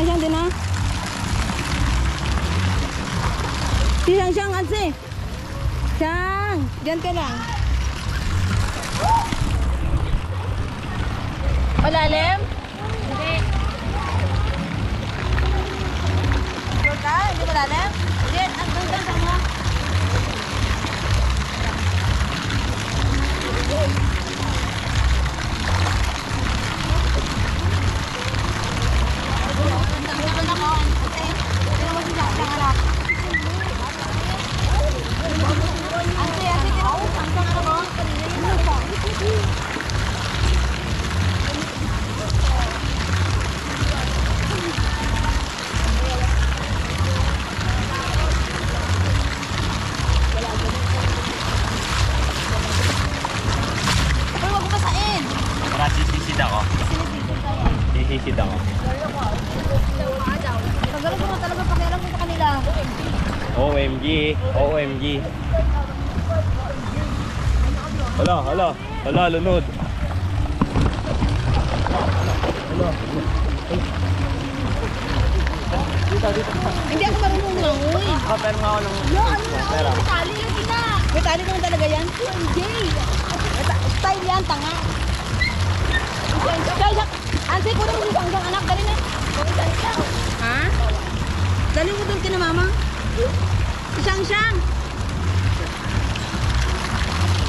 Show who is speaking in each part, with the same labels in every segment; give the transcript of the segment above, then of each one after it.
Speaker 1: Siyang din ha. Si Siyang, Anse. Siyang, dyan ka lang. Malalim? Hindi. Sure ka? Hindi malalim? Hindi, ang ganda sa mo.
Speaker 2: Sisid ako.
Speaker 1: Tagalan ko nga talaga pakialam ko sa kanila.
Speaker 2: OMG. OMG. Hala, lunod.
Speaker 1: Hindi ako marunong langoy.
Speaker 2: Pero nga ako ng...
Speaker 1: No, ano na? May tali lang sila. May tali naman talaga yan? Hindi. Style yan, tanga. Anse, kunin mo yung isang anak. Dali na. Ha? Dali mo doon kina mama. Siyang.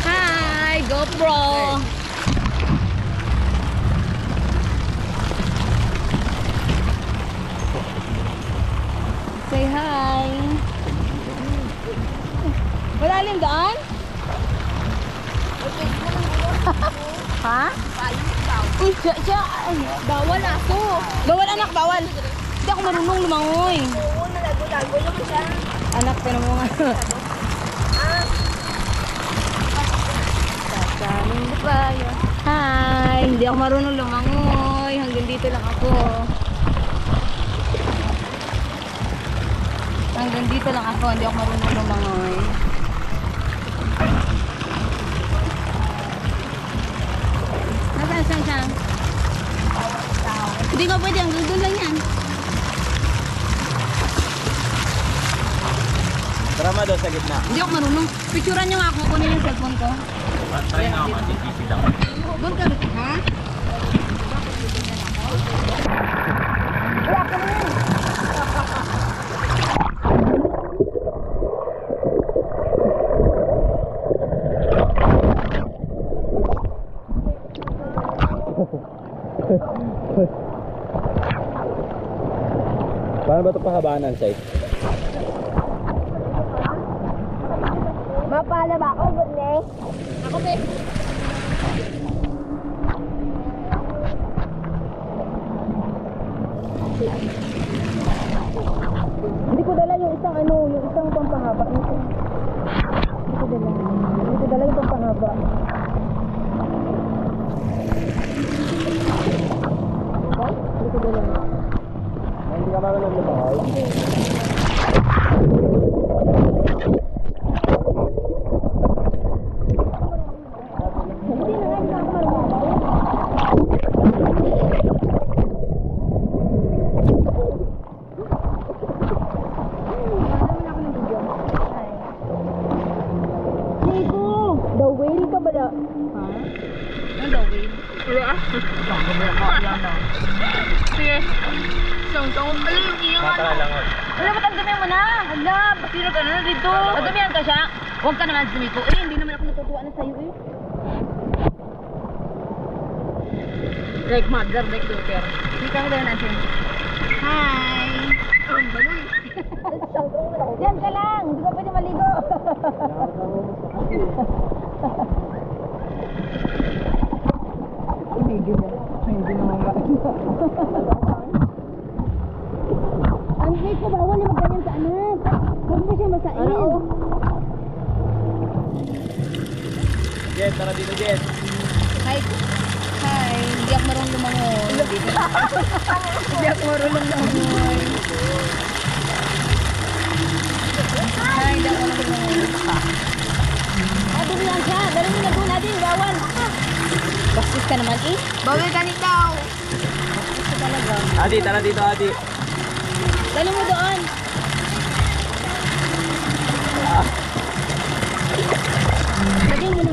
Speaker 1: Hi, GoPro. Say hi. Malalim daan? Ha? Uy, siya. Ay, bawal ako. Bawal anak, bawal. Hindi ako marunong lumangoy.
Speaker 3: Oo, nalago-lago naman siya.
Speaker 1: Anak, tinan mo nga. Sasamin ba yun? Hi! Hindi ako marunong lumangoy. Hanggang dito lang ako. Hanggang dito lang ako. Hindi ako marunong lumangoy. Nasaan siya? Hindi ko pwede. Hanggang doon lang yan.
Speaker 2: Tara ma daw sa gitna.
Speaker 1: Hindi ako marunong. Picturean nyo nga ako. Kunin yung cellphone ko.
Speaker 2: Try na ako. Sisid ako.
Speaker 1: Doon ka. Ha? Wala ka na yan.
Speaker 2: Paano ba ito pahabaan ng site?
Speaker 3: Mapala ba ako, Gudne?
Speaker 1: Ako, be. Hindi ko dala yung isang yung isang pampahaba. Hindi ko dala yung pampahaba. Hindi ko dala.
Speaker 2: Hindi ka marunong lumangoy?
Speaker 1: Sige. Alam ba't ang dumi mo na? Hala, pasino ka na dito. Madumihan ka siya. Huwag ka naman sumiko. Hindi naman ako natutuwa na sa'yo Like mother, like daughter. Hindi ka na natin. Hi! Baloy. Diyan ka lang. Hindi ka pwede maligo. Hindi naman ba? Ang ko bawal yung magganyan sa anak. Huwag mo siya masain.
Speaker 2: Jen, tara dito Jen.
Speaker 1: Hi. Hindi ako marunong lumangoy. Hindi ako marunong lumangoy. Hi, hindi ako marunong lumangoy. Dumi lang siya. Dali mo na doon natin. Bawal. Bastos ka naman eh.
Speaker 3: Bawal ganit daw.
Speaker 1: talaga.
Speaker 2: Adi, tara dito, Adi.
Speaker 1: Dali mo doon. Dali mo na.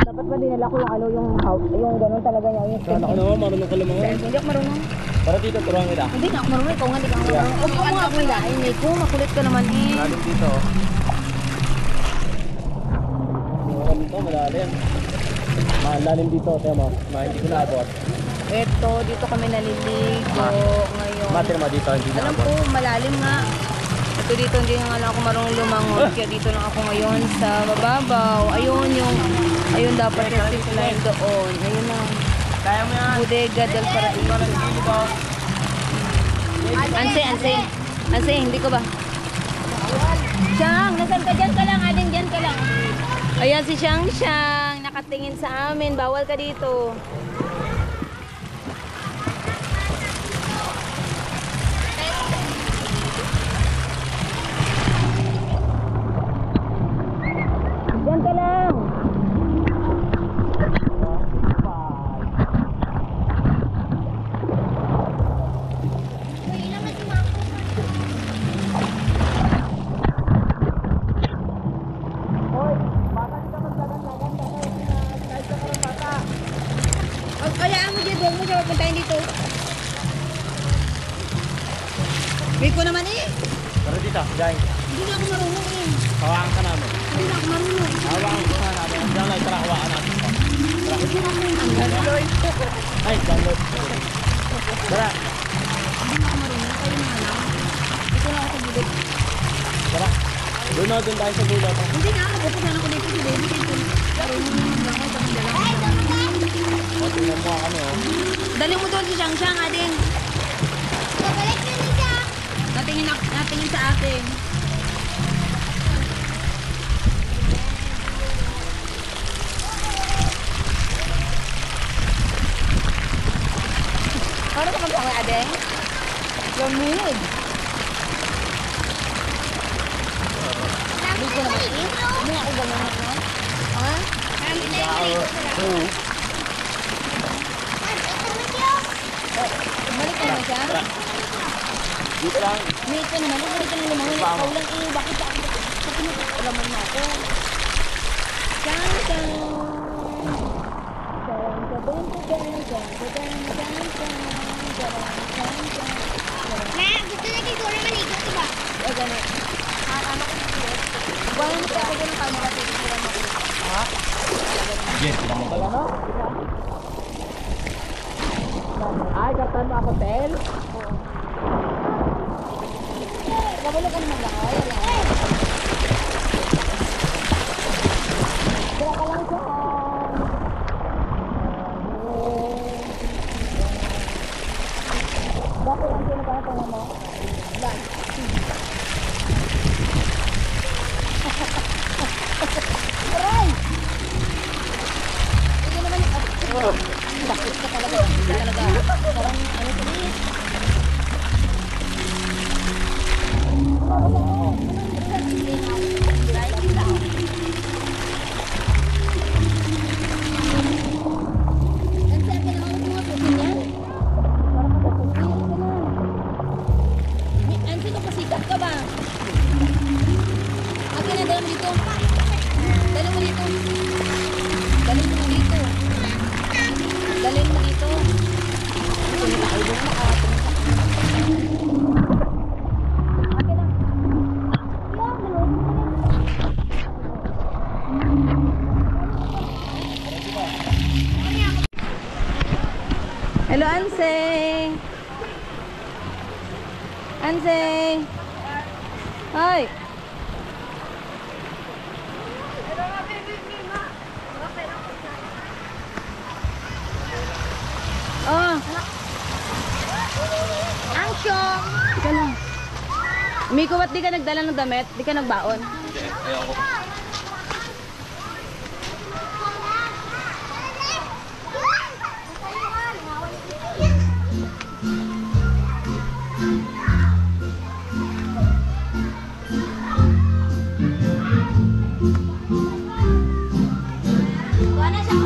Speaker 1: Dapat ba dinala ko yung ano, yung house, yung ganun talaga niya, yung
Speaker 2: Sana ako naman, marunong ka lumangoy.
Speaker 1: Hindi ako marunong.
Speaker 2: Tara dito, turuan kita.
Speaker 1: Hindi na ako marunong, ikaw nga, hindi ka marunong. Huwag mo nga akong lain, Nico, makulit ka naman eh.
Speaker 2: Malalim dito. Malalim dito, malalim. Malalim dito, tiyo mo. Hindi ko naabot.
Speaker 1: Eto, dito kami naliligo ngayon.
Speaker 2: Matir mo dito, hindi
Speaker 1: Alam
Speaker 2: naabot.
Speaker 1: ko, malalim nga. Ito dito, hindi nga lang ako marunong lumangon. Kaya dito lang ako ngayon sa mababaw. Ayun dapat yung zip line doon. Ayun na.
Speaker 2: Kaya mo yan.
Speaker 1: Bodega del Paraíso. Anse, hindi ko ba? Siyang, nasan ka? Dyan ka lang, ading dyan ka lang. Ayan si Siyang, nakatingin sa amin. Bawal ka dito. Dyan ka lang. Kaya mo dyan, huwag mo siya papuntahin dito. May ko naman eh.
Speaker 2: Tara dito, Jai.
Speaker 1: Hindi na ako marunong eh.
Speaker 2: Hawakan ka namin.
Speaker 1: Hindi na ako marunong.
Speaker 2: Hawakan ka namin. Diyan lang, tara, hawakan natin. Tara.
Speaker 1: Hindi na ako marunong.
Speaker 2: Ay, download. Tara.
Speaker 1: Hindi na ako marunong. Kayo na lang. Ito na ako sa gilid.
Speaker 2: Tara. Doon na, doon tayo sa gulo.
Speaker 1: Hindi na ako. Pupunta na ako dito si Baby. Dito. Marunong naman lang ako. Kami dalawa.
Speaker 2: O, tingnan mo kami, oh.
Speaker 1: Dali mo doon si Siyang, ading.
Speaker 3: Babalik na siya.
Speaker 1: Natingin sa atin. Paano ka magpangay, ading? Lamig. Lamig ko naman eh. Ano ako gano'n na? Ha? Balik ka naman siya?
Speaker 2: Dito lang.
Speaker 1: Wait ka naman, balik ka naman lumangon. Ikaw lang eh, bakit ako? Alaman na ako. Chan-chan.
Speaker 3: Ma, gusto na kayo na maligo, diba?
Speaker 1: O, ganit. Ano ko dito? Wala na siya ako ganun kami kasi sila makulit. Ha?
Speaker 2: Yes, tingnan mo.
Speaker 1: Wala no? Ay, kartan mo ako, Tel? Oo. Kabalo ka naman lang, ay. Dira ka lang sa... Bakit lang sino ka na tanong mo? Lan. Aray! Hindi naman yung... Bakit ka talaga? Bakit ka talaga? Parang ano ko eh. Dalhin mo dito. Hindi tayo doon makatingin sa akin lang. Hello, Anse. Anse. Hi. Oh.
Speaker 3: Ang syok.
Speaker 1: Ika lang. Miko, ba't di ka nagdala ng damit? Di ka nagbaon?
Speaker 2: Hindi, ayoko.
Speaker 3: Wala siya.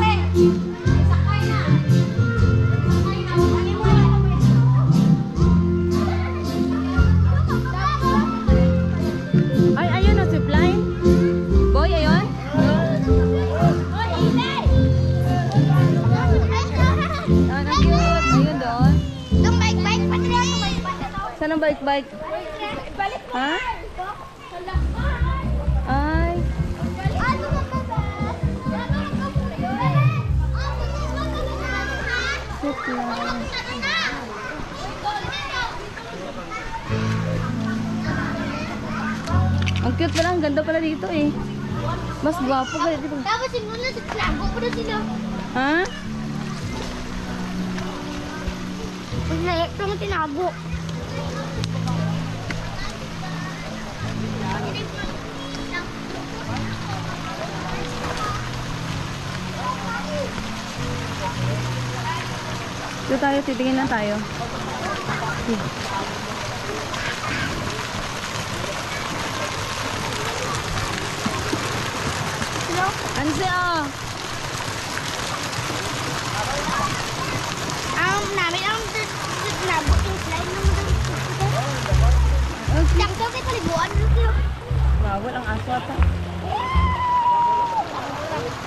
Speaker 1: Saan ang bike-bike? Ha? Ay. Ang cute pala, ang ganda pala dito eh. Mas gwapo ka dito.
Speaker 3: Tapos yung muna sa tinago pa na sila.
Speaker 1: Ha?
Speaker 3: Ito mo tinago.
Speaker 1: Ito tayo, titingin lang tayo. Ano siya?
Speaker 3: Namin ang tinago yung slide naman. Sakto kay paliguan na sila.
Speaker 1: Bawal ang aso ata.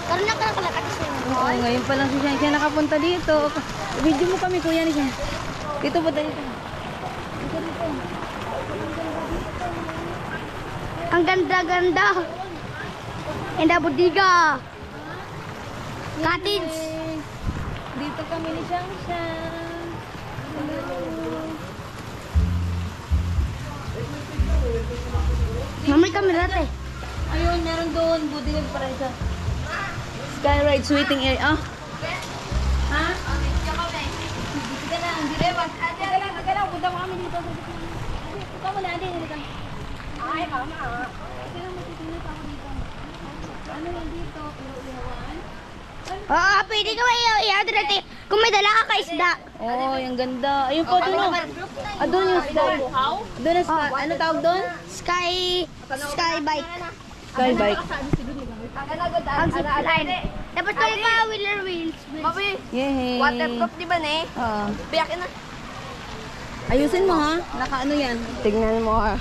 Speaker 3: Karoon na kalakalakat siya.
Speaker 1: Oo, ngayon pa lang siya nakapunta dito. Video mo kami kuya ni siya. Dito ba tayo?
Speaker 3: Ang ganda-ganda. Enda budiga. Cottage.
Speaker 1: Dito kami ni Shang-Shang.
Speaker 3: Mamay kamera te.
Speaker 1: Ayun, meron doon. Buti yung para isa. Skyride sweeting area. Ah? Ha? Sige lang, hindi ba? Sige lang. Punta mo kami dito. Ikaw mo na, hindi. Ay, mama. Sige lang, matitingin ako dito. Ano yan dito? Ihawan?
Speaker 3: Oo, pwede ka ba i-order te? Kung may dala ka isda.
Speaker 1: Oh, yung ganda. Ayun po, doon. Ah, doon yung sky. Doon ang sky. Ano tawag doon?
Speaker 3: Sky bike.
Speaker 1: Sky bike.
Speaker 3: Ang zipline. Tapos kung pa wheels.
Speaker 1: Yehey.
Speaker 3: Waterproof di ba ne?
Speaker 1: Oo.
Speaker 3: Biyakin na.
Speaker 1: Ayusin mo ha. Naka ano yan?
Speaker 3: Tignan mo ha.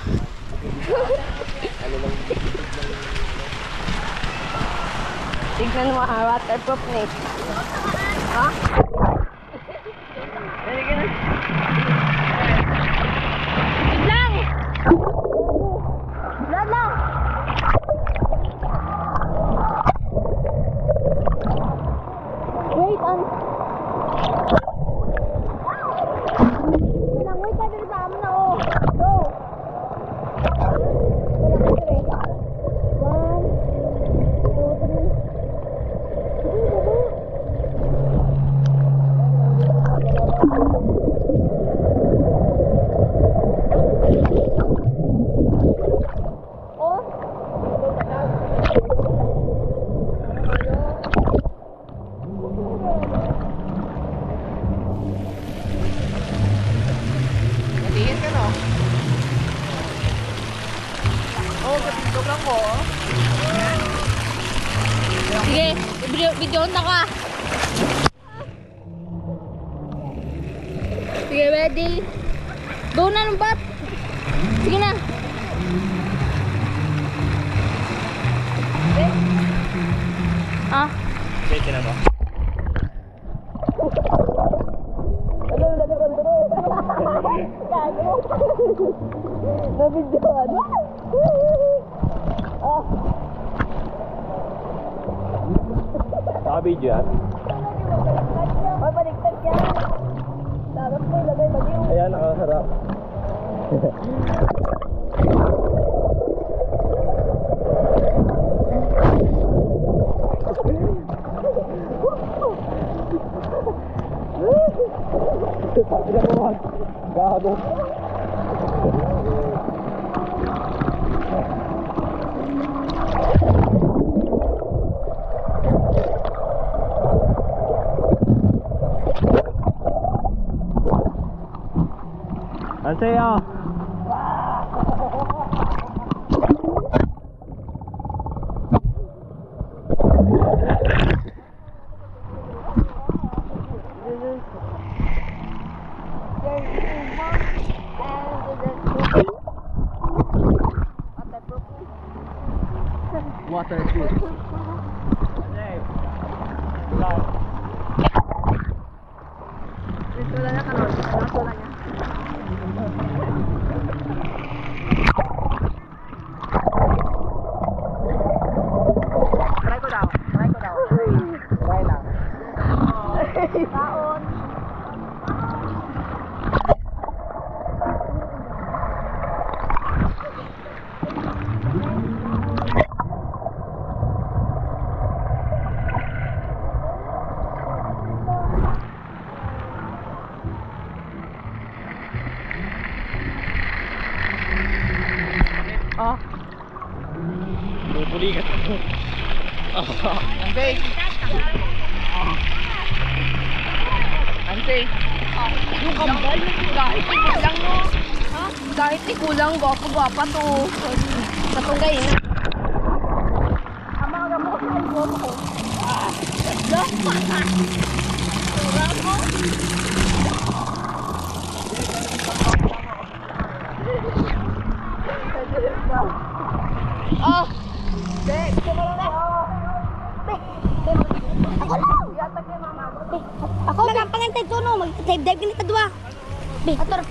Speaker 3: Tignan mo ha, waterproof ne. Ha? Lang! Lang!
Speaker 1: Wait,
Speaker 3: Langoy ka dito sa amin na oh. Go!
Speaker 1: Sige, video na ka. Sige, ready? Go na ng bat. Sige na. Ah.
Speaker 2: Pwede na ba?
Speaker 1: Nabidyoan.
Speaker 2: Naka-video yan?
Speaker 1: Ay, baliktad yan. Dapat mo ilagay baliw.
Speaker 2: Ayan, nakasarap. Gago. Ang saya. Waterproof.
Speaker 1: Dito lang na kanon. Ano na niya?
Speaker 2: Ligat ako.
Speaker 1: Ante. Ante. Yung kambal, kahit ikulang mo. Ha? Kahit ikulang, gwapa to. Natungay na. Amaga mo sa iyo mo. Ramo. Oh. Dek, ako lang. Ako lang pangantay to no, mag-dive ganito dua. Be, ato rap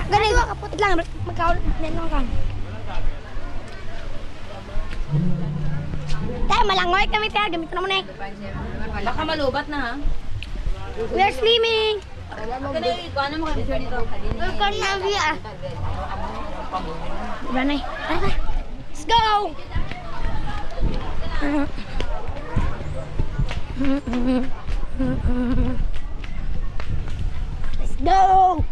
Speaker 1: ganito kaput lang magkaul neno kan. Tayo malangoy kami tayo gamit na mo na. Baka malubat na ha. We are swimming. Ano mo kami dito? We're going na via. Diba na? Let's go! Let's go!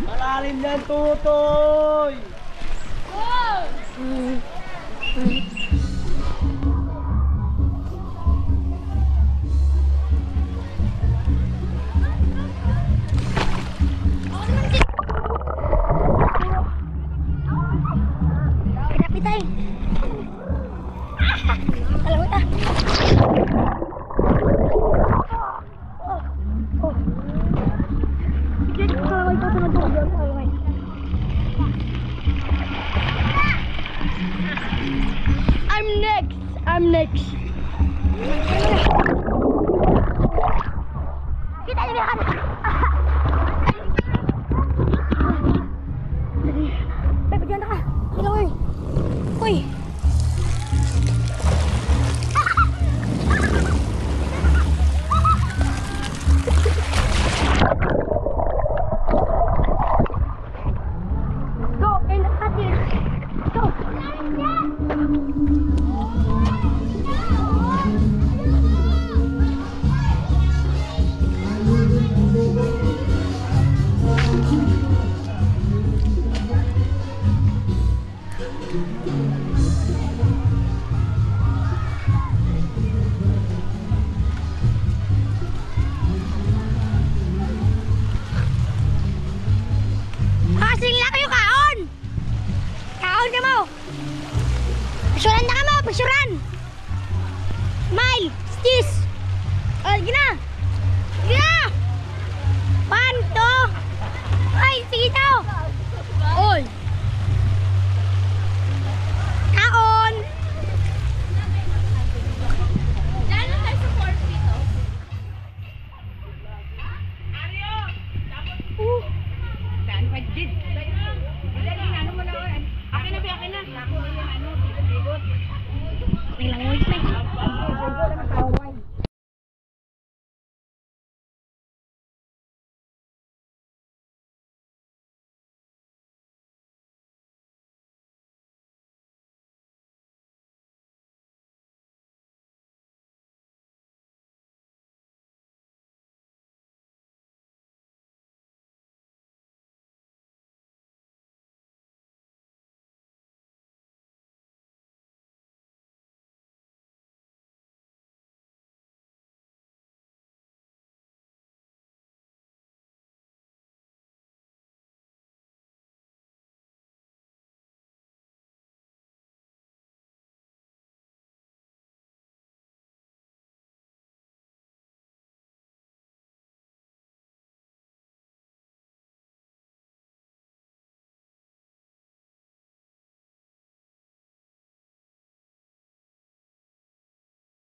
Speaker 2: Malalim yan, tutoy!
Speaker 3: Grabe tayo. Alam mo ta. I'm next.